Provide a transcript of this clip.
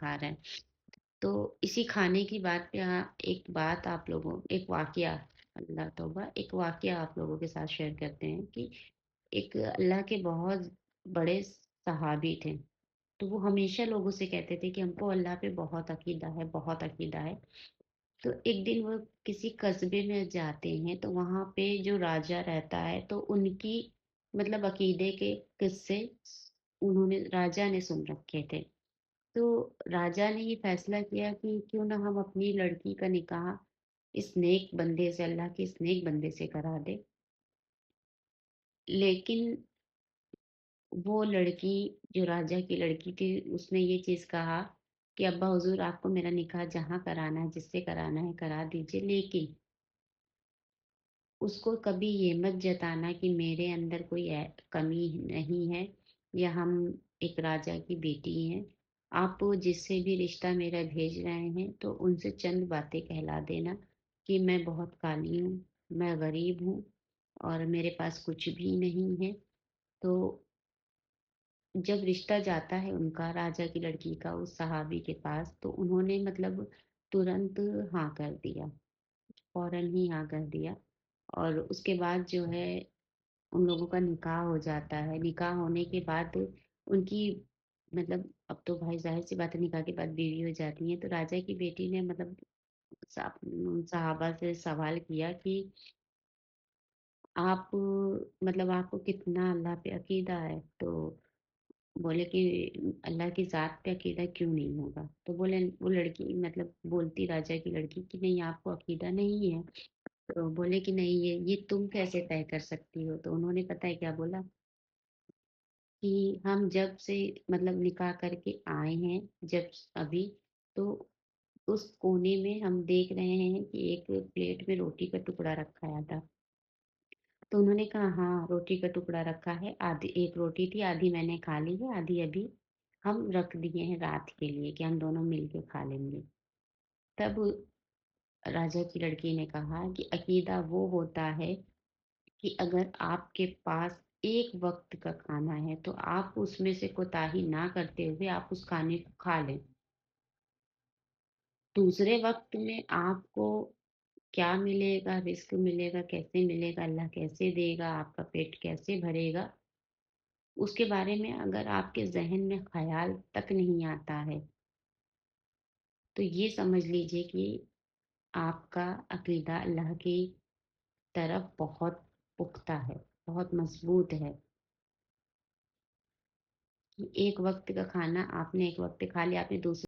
کھا رہا ہے. تو اسی کھانے کی بات پہ ایک بات آپ لوگوں ایک واقعہ، اللہ توبہ، ایک واقعہ آپ لوگوں کے ساتھ شیئر کرتے ہیں کہ ایک اللہ کے بہت بڑے صحابی تھے. تو وہ ہمیشہ لوگوں سے کہتے تھے کہ ہم کو اللہ پہ بہت عقیدہ ہے، بہت عقیدہ ہے. تو ایک دن وہ کسی قصبے میں جاتے ہیں تو وہاں پہ جو راجا رہتا ہے تو ان کی مطلب عقیدے کے قصے انہوں نے راجا نے سن رکھے تھے. تو راجا نے یہ فیصلہ کیا کہ کیوں نہ ہم اپنی لڑکی کا نکاح اس نیک بندے سے، اللہ کے اس نیک بندے سے کرا دے. لیکن وہ لڑکی جو راجا کی لڑکی تھی اس نے یہ چیز کہا کہ ابا حضور آپ کو میرا نکاح جہاں کرانا ہے، جس سے کرانا ہے کرا دیجئے، لیکن اس کو کبھی یہ مت جتانا کہ میرے اندر کوئی کمی نہیں ہے یا ہم ایک راجا کی بیٹی ہیں. آپ جس سے بھی رشتہ میرا بھیج رہے ہیں تو ان سے چند باتیں کہلا دینا کہ میں بہت کالی ہوں، میں غریب ہوں اور میرے پاس کچھ بھی نہیں ہے. تو جب رشتہ جاتا ہے ان کا راجا کی لڑکی کا اس صحابی کے پاس تو انہوں نے مطلب ترنت ہاں کر دیا، فوراً ہی ہاں کر دیا. اور اس کے بعد جو ہے ان لوگوں کا نکاح ہو جاتا ہے. نکاح ہونے کے بعد ان کی مطلب اب تو بھائی ظاہر سی بات ہے نکاح کے بعد بیوی ہو جاتی ہیں. تو راجا کی بیٹی نے مطلب صحابہ سے سوال کیا کہ آپ مطلب آپ کو کتنا اللہ پہ عقیدہ ہے. تو بولے کہ اللہ کی ذات پہ عقیدہ کیوں نہیں ہوگا. تو بولے وہ لڑکی مطلب بولتی راجا کی لڑکی کہ نہیں آپ کو عقیدہ نہیں ہے. تو بولے کہ نہیں یہ تم کیسے طے کر سکتی ہو. تو انہوں نے پتہ ہے کیا بولا کہ ہم جب سے مطلب نکاح کر کے آئے ہیں جب ابھی تو اس کونے میں ہم دیکھ رہے ہیں کہ ایک پلیٹ میں روٹی کا ٹکڑا رکھا تھا. تو انہوں نے کہا ہاں روٹی کا ٹکڑا رکھا ہے، آدھی ایک روٹی تھی، آدھی میں نے کھا لی ہے، آدھی ابھی ہم رکھ دیے ہیں رات کے لیے کہ ہم دونوں مل کے کھا لیں گے. تب راجا کی لڑکی نے کہا کہ عقیدہ وہ ہوتا ہے کہ اگر آپ کے پاس ایک وقت کا کھانا ہے تو آپ اس میں سے کوتاہی نہ کرتے ہوئے آپ اس کھانے کو کھا لیں. دوسرے وقت میں آپ کو کیا ملے گا، رزق ملے گا، کیسے ملے گا، اللہ کیسے دے گا، آپ کا پیٹ کیسے بھرے گا، اس کے بارے میں اگر آپ کے ذہن میں خیال تک نہیں آتا ہے تو یہ سمجھ لیجئے کہ آپ کا عقیدہ اللہ کی طرف بہت پختہ ہے، بہت مضبوط ہے. کہ ایک وقت کا کھانا آپ نے ایک وقت کھا لیا، آپ نے دوسرے